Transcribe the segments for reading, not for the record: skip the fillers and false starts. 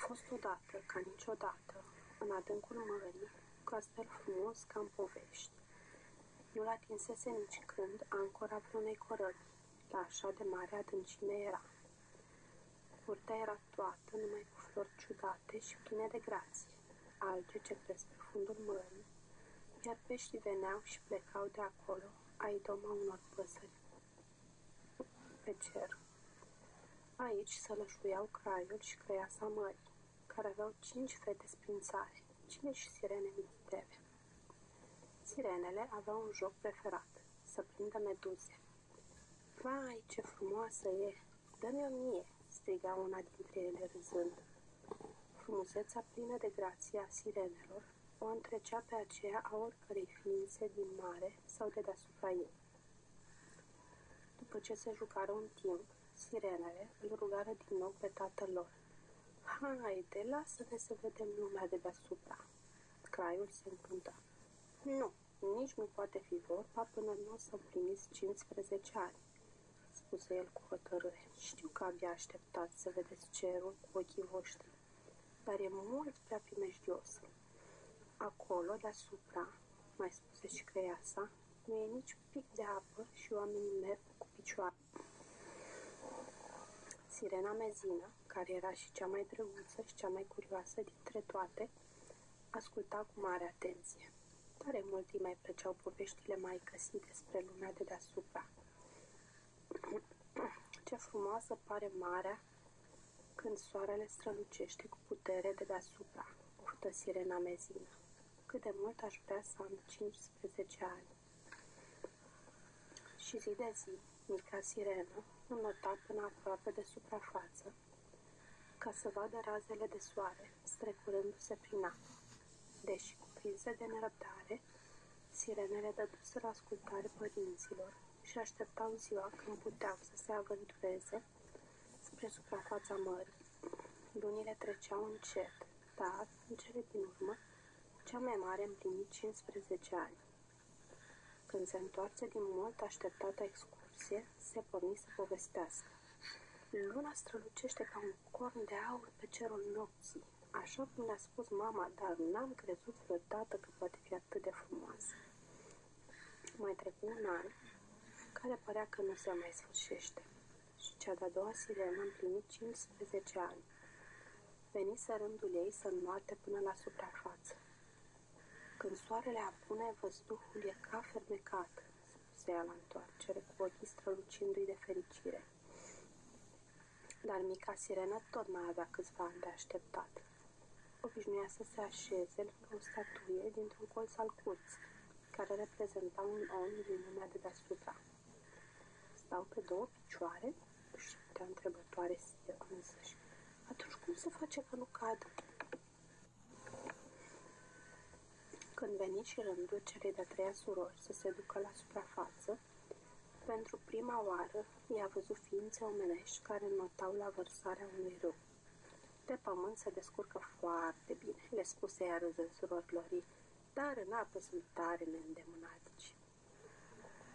fost odată, ca niciodată, în adâncul mării, castel frumos ca în povești. Nu-l atinsese nici când ancora vreunei corăbii, la așa de mare adâncime era. Curtea era toată numai cu flori ciudate și pline de grație, alge ce cresc pe fundul mării, iar peștii veneau și plecau de acolo, a idoma unor păsări pe cer. Aici sălășuiau craiul și crăiasa mării, care aveau 5 fete sprințare, cine și sirene mititeve. Sirenele aveau un joc preferat, să prindă meduze. Vai, ce frumoasă e! Dă-mi-o mie!" striga una dintre ele râzând. Frumusețea plină de grație a sirenelor o întrecea pe aceea a oricărei ființe din mare sau de deasupra ei. După ce se jucară un timp, sirenele îl rugară din nou pe tatăl lor. Haide, lasă-ne să vedem lumea de deasupra." Craiul se încânta. Nu, nici nu poate fi vorba până nu o să împliniți 15 ani, spuse el cu hotărâre. Știu că abia așteptați să vedeți cerul cu ochii voștri, dar e mult prea primejdios. Acolo, deasupra, mai spuse și crăiasa, nu e nici pic de apă și oamenii merg cu picioare. Sirena Mezină, care era și cea mai drăguță și cea mai curioasă dintre toate, asculta cu mare atenție. Tare mult îi mai plăceau poveștile maicăsii despre lumea de deasupra. Ce frumoasă pare marea când soarele strălucește cu putere de deasupra, oftă Sirena Mezină. Cât de mult aș vrea să am 15 ani. Și zi de zi, mica sirenă înnota până aproape de suprafață, ca să vadă razele de soare strecurându-se prin apă. Deși cuprinse de nerăbdare, sirenele dăduseră ascultare părinților și așteptau ziua când puteau să se aventureze spre suprafața mării. Lunile treceau încet, dar, în cele din urmă, cea mai mare împlini 15 ani. Când se întoarce din mult așteptată excursie, se porni să povestească. Luna strălucește ca un corn de aur pe cerul nopții, așa cum ne-a spus mama, dar n-am crezut vreodată că poate fi atât de frumoasă. Mai trecu un an, care părea că nu se mai sfârșește, și cea de-a doua sirenă împlini 15 ani. Venise rândul ei să înnoate până la suprafață. Când soarele apune, văzduhul e ca fermecat, spuse ea la întoarcere, cu ochii strălucindu-i de fericire. Dar mica sirenă tot mai avea câțiva ani de așteptat. Obișnuia să se așeze lângă o statuie dintr-un colț al curții, care reprezenta un om din lumea de deasupra. Stau pe două picioare? Își putea întrebătoare însăși. Atunci cum se face că nu cad? Când veni și rândul celei de-a treia surori să se ducă la suprafață, pentru prima oară i-a văzut ființe omenești care notau la vărsarea unui râu. Pe pământ se descurcă foarte bine, le spuse ea râzând surorilor ei, dar în apă sunt tare neîndemânatici.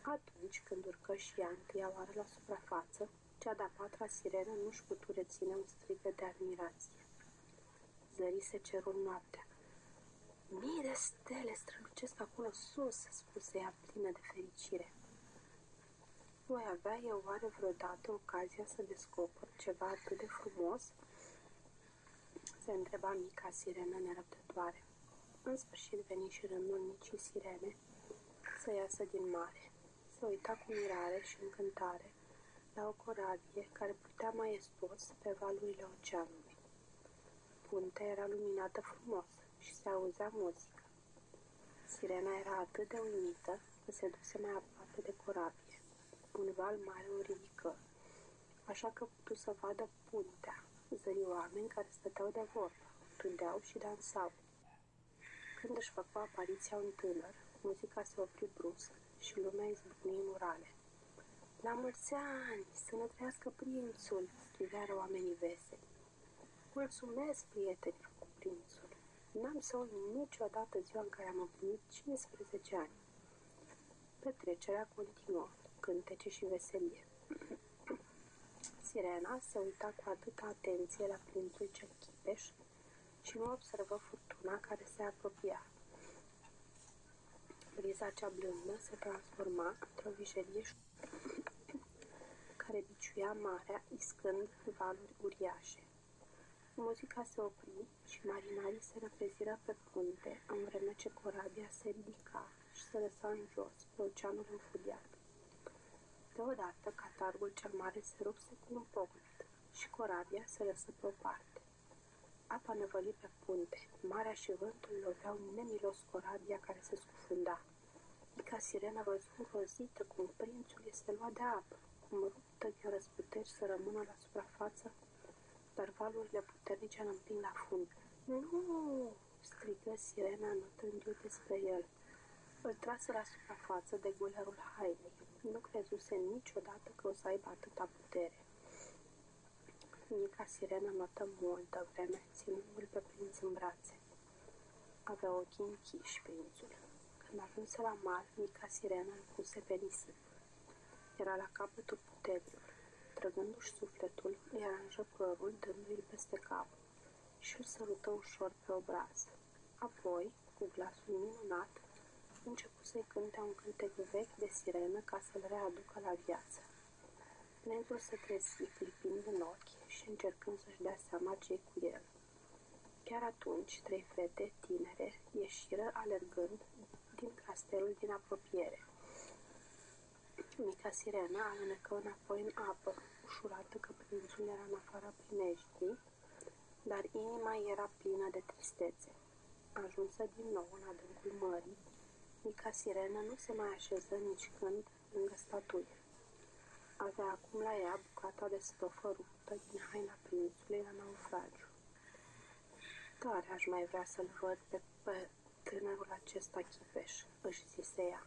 Atunci, când urcă și ea întâia oară la suprafață, cea de-a patra sirenă nu-și putu reține un strigăt de admirație. Zărise cerul noaptea. Mii de stele strălucesc acolo sus, spuse ea plină de fericire. Voi avea eu oare vreodată ocazia să descoper ceva atât de frumos? Se întreba mica sirenă nerăbdătoare. În sfârșit veni și rândul micii sirene să iasă din mare. Se uita cu mirare și încântare la o corabie care plutea maestos pe valurile oceanului. Puntea era luminată frumos și se auzea muzică. Sirena era atât de uimită că se duse mai aproape de corabie. Un val mare o ridică, așa că putu să vadă puntea, zări oameni care stăteau de vorbă, râdeau și dansau. Când își făcu apariția un tânăr, muzica se opri brusc și lumea izbucni în urale. La mulți ani, să ne trăiască prințul, strigară oamenii veseli. Mulțumesc, prieteni, făcu prințul. N-am să uit niciodată ziua în care am împlinit 15 ani. Petrecerea continuă, cântece și veselie. Sirena se uita cu atâta atenție la prințul cel chipeș și nu observă furtuna care se apropia. Briza cea blândă se transforma într-o vijelie care biciuia marea, iscând valuri uriașe. Muzica se opri și marinarii se repeziră pe punte, în vreme ce corabia se ridica și se lăsa în jos pe oceanul înfuriat. Deodată, catargul cel mare se rupse cu un pocnet și corabia se lăsă pe o parte. Apa năvăli pe punte, marea și vântul loveau nemilos corabia care se scufunda. Mica Sirena văzu îngrozită cum prințul este luat de apă, cum ruptă din răsputeri să rămână la suprafață, dar valurile puternice îl împing la fund. Nu! Strigă Sirena, notându-i despre el. Îl trase la suprafață de gulerul hainei. Nu crezuse niciodată că o să aibă atâta putere. Mica Sirena notă multă vreme, ținându-l pe prinț în brațe. Avea ochii închiși, prințul. Când ajunse la mal, Mica Sirena îl puse pe nisip. Era la capătul puterilor. Trăgându-și sufletul, îi aranjă părul, dându-i peste cap și îl sărută ușor pe obraz. Apoi, cu glasul minunat, începu să-i cânte un cântec vechi de sirenă ca să-l readucă la viață. Prințul se trezi, clipind în ochi și încercând să-și dea seama ce-i cu el. Chiar atunci, 3 fete tinere ieșiră alergând din castelul din apropiere. Mica Sirena alunecă înapoi în apă, ușurată că prințul era în afara primejdii, dar inima era plină de tristețe. Ajunsă din nou în adâncul mării, Mica Sirena nu se mai așeză nici când lângă statuie. Avea acum la ea bucata de stofă ruptă din haina prințului la naufragiu. Tare aș mai vrea să-l văd pe tânărul acesta chipeș, își zise ea.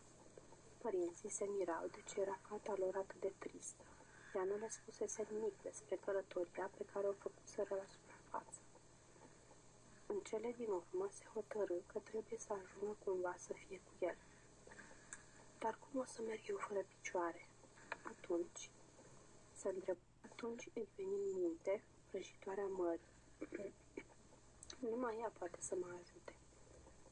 Părinții se mirau de ce era fata lor atât de tristă. Ea nu le spusese nimic despre călătoria pe care o făcuseră la suprafață. În cele din urmă se hotărâ că trebuie să ajungă cumva să fie cu el. Dar cum o să merg eu fără picioare? Atunci îi veni în minte vrăjitoarea mării. Numai ea poate să mă ajute,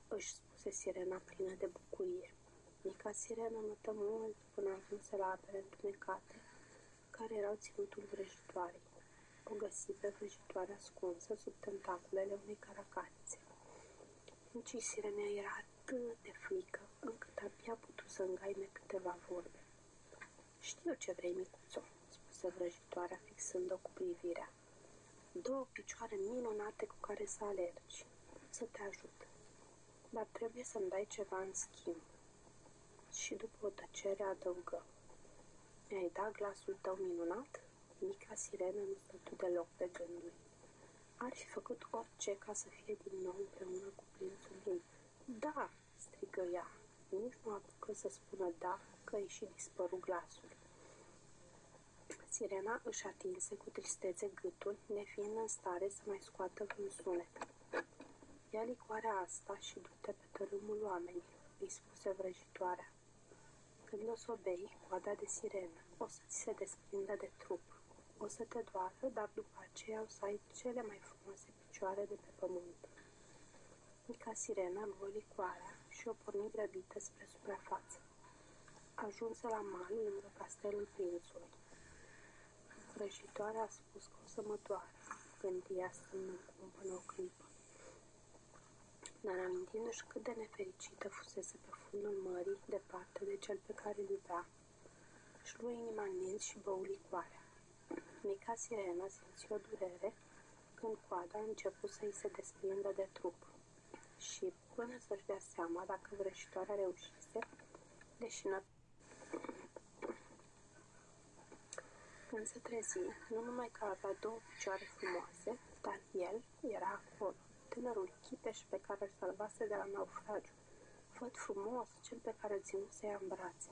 își spuse Sirena plină de bucurie. Mica Sirena notă mult până ajunse la apele întunecate, care erau ținutul vrăjitoarei. O găsi pe vrăjitoare ascunsă sub tentaculele unei caracatițe. Nici Sirenea era atât de frică, încât abia putu să îngaime câteva vorbe. Știu ce vrei, micuțo, spuse vrăjitoarea, fixând-o cu privirea. 2 picioare minunate cu care să alergi. Să te ajut. Dar trebuie să-mi dai ceva în schimb. Și după o tăcere adăugă. Mi-ai dat glasul tău minunat? Mica Sirenă nu stătu deloc pe gânduri. Ar fi făcut orice ca să fie din nou împreună cu prințul ei. Da, strigă ea. Nici nu apucă să spună da, că îi și dispăru glasul. Sirena își atinse cu tristețe gâtul, nefiind în stare să mai scoată vreun sunet. Ia licoarea asta și du-te pe tărâmul oamenilor, îi spuse vrăjitoarea. Când o să o bei, coada de sirenă, o să ți se desprindă de trup. O să te doară, dar după aceea o să ai cele mai frumoase picioare de pe pământ. Mica Sirena luă licoarea și o porni grăbită spre suprafață. Ajunse la mal lângă castelul prințului. Vrăjitoarea a spus că o să mă doară, gândi ea stând în cumpănă o clipă. Dar amintindu-și cât de nefericită fusese pe fundul mării, departe de cel pe care îl iubea, își luă inima în dinți și bău licoarea. Mica Sirena simți o durere când coada a început să-i se desprindă de trup. Și, până să-și dea seama dacă vrăjitoarea reușise, leșină. Când se trezi, nu numai că avea 2 picioare frumoase, dar el era acolo, tânărul chipeș pe care îl salvase de la naufragiu, făt frumos, cel pe care îl ținuse ea în brațe.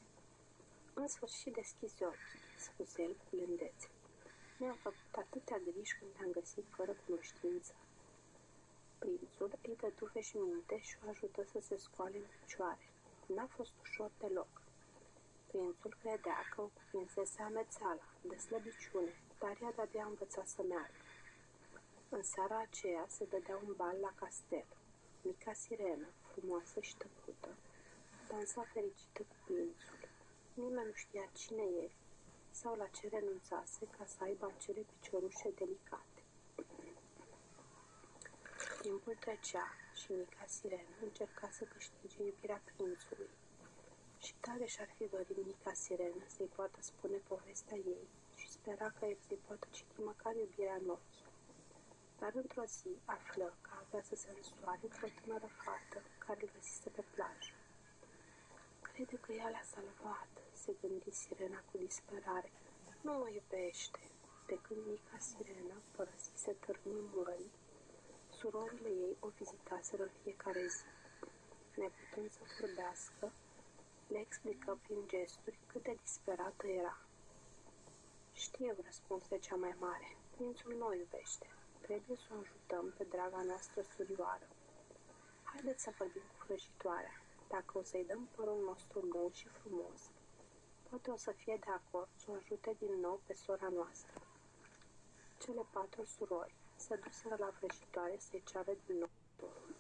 În sfârșit deschizi ochii, spuse el cu blândețe. Mi-am făcut atâtea griji când te-am găsit fără cunoștință. Prințul îi dădu veșminte și o ajută să se scoale în picioare. N-a fost ușor deloc. Prințul credea că o cuprinsese amețeala, de slăbiciune, dar ea de-abia învăța să meargă. În seara aceea se dădea un bal la castel. Mica sirenă, frumoasă și tăcută, dansa fericită cu prințul. Nimeni nu știa cine e sau la ce renunțase ca să aibă acele piciorușe delicate. Timpul trecea și mica sirenă încerca să câștige iubirea prințului. Și tare și-ar fi dorit mica sirenă să-i poată spune povestea ei și spera că el să-i poată citi măcar iubirea în ochi. Dar într-o zi află că avea să se însoare cu o tânără fată care îl găsise pe plajă. Crede că ea l-a salvat, se gândi sirena cu disperare. Nu mă iubește. De când mica sirenă părăsise târnul mării, surorile ei o vizitaseră în fiecare zi. Neputând să vorbească, le explică prin gesturi cât de disperată era. Știu, răspunse cea mai mare, prințul nu o iubește. Trebuie să o ajutăm pe draga noastră surioară. Haideți să vorbim cu vrăjitoarea. Dacă o să-i dăm părul nostru lung și frumos, poate o să fie de acord să o ajute din nou pe sora noastră. Cele 4 surori se duseră la vrăjitoare să-i ceară din nou părul.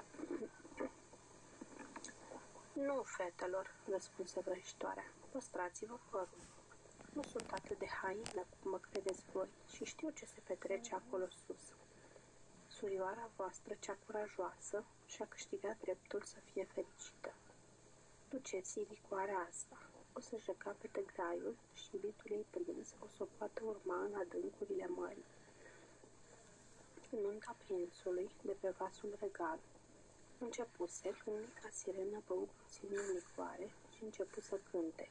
Nu, fetelor, răspunse vrăjitoarea, păstrați-vă părul. Nu sunt atât de haină cum mă credeți voi și știu ce se petrece acolo sus. Surioara voastră, cea curajoasă, și-a câștigat dreptul să fie fericită. Duceți-i licoarea asta. O să-și recapete graiul și iubitul ei prinț o să o poată urma în adâncurile mării. Nunta prințului, de pe vasul regal, începuse când mica sirenă bău puțin în licoare și începu să cânte.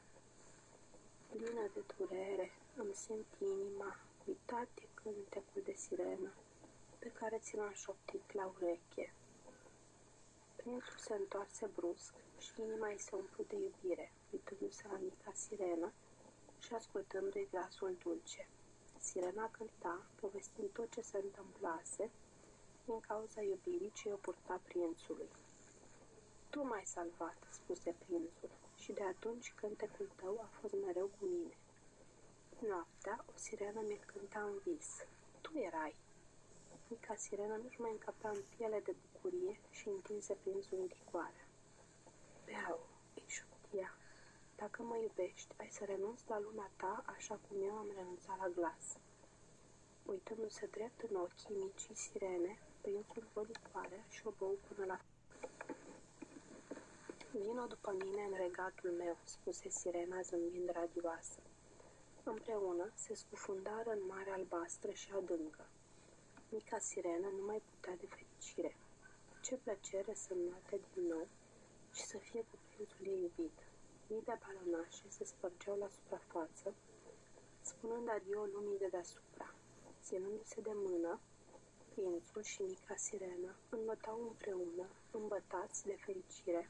Plină de durere, îmi simt inima, uitat e cântecul de sirenă, pe care ți l-am șoptit la ureche. Prințul se întoarse brusc și inima îi se umplu de iubire, uitându-se la mica sirenă și ascultându-i glasul dulce. Sirena cânta, povestind tot ce se întâmplase din cauza iubirii ce o purta prințului. Tu m-ai salvat, spuse prințul, și de atunci cântecul tău a fost mereu cu mine. Noaptea, o sirenă mi cânta în vis. Tu erai. Mica sirenă nu-și mai încăpea în piele de bucurie și întinse prințul în licoarea. Beau, îi șoptia, dacă mă iubești, ai să renunți la lumea ta așa cum eu am renunțat la glas. Uitându-se drept în ochii micii sirene, prințul bă licoarea și o bău până la... Vino după mine în regatul meu, spuse sirena zâmbind radioasă. Împreună se scufundară în mare albastră și adâncă. Mica sirenă nu mai putea de fericire. Ce plăcere să înoate din nou și să fie cu prințul ei iubit. Mii de balonașe se spărgeau la suprafață, spunând adio lumii de deasupra. Ținându-se de mână, prințul și mica sirenă înotau împreună, îmbătați de fericire,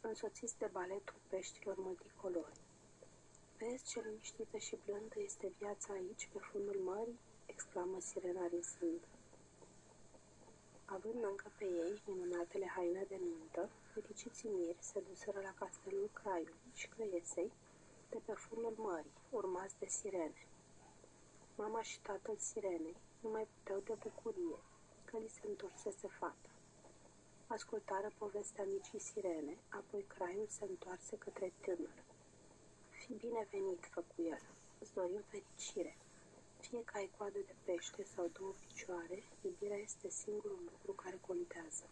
însoțiți de baletul peștilor multicolori. Vezi ce liniștită și blândă este viața aici, pe fundul mării? Exclamă sirena râzând. Având încă pe ei minunatele haine de nuntă, fericiții miri se duseră la castelul Craiului și Crăiesei, de pe fundul mării, urmați de sirene. Mama și tatăl sirenei nu mai puteau de bucurie că li se întorsese fata. Ascultară povestea micii sirene, apoi Craiul se întoarse către tânăr. Fii binevenit, făcu el, îți dorim fericire. Fie că ai coadă de pește sau 2 picioare, iubirea este singurul lucru care contează.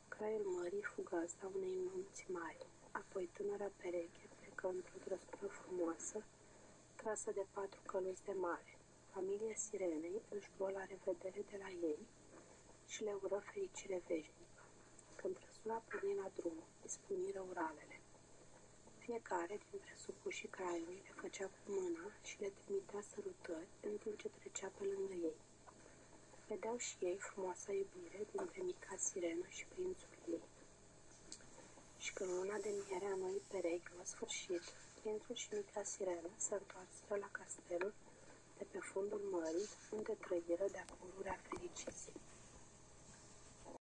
Craiul mării fu gazda unei nunți mari, apoi tânăra pereche plecă într-o trăsură frumoasă, trasă de 4 căluți de mare. Familia sirenei își luă la revedere de la ei și le ură fericire veșnică. Când trăsura porni la drum, îi spuniră uralele. Fiecare dintre supușii Craiului le făcea cu mâna și le trimitea sărutări în timp ce trecea pe lângă ei. Vedeau și ei frumoasa iubire dintre mica sirenă și prințul ei. Și când luna de miere a noii perechi la sfârșit, prințul și mica sirenă se întoarseră la castelul de pe fundul mării, unde trăiră de-a pururea fericiții.